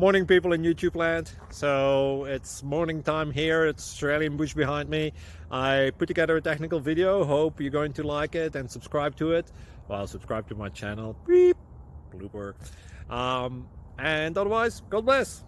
Morning, people in YouTube land. So it's morning time here. It's Australian bush behind me. I put together a technical video. Hope you're going to like it and subscribe to it. Well, subscribe to my channel. Beep. Blooper. And otherwise, God bless.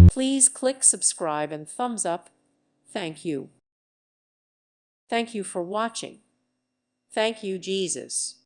Please click subscribe and thumbs up. Thank you. Thank you for watching. Thank you, Jesus.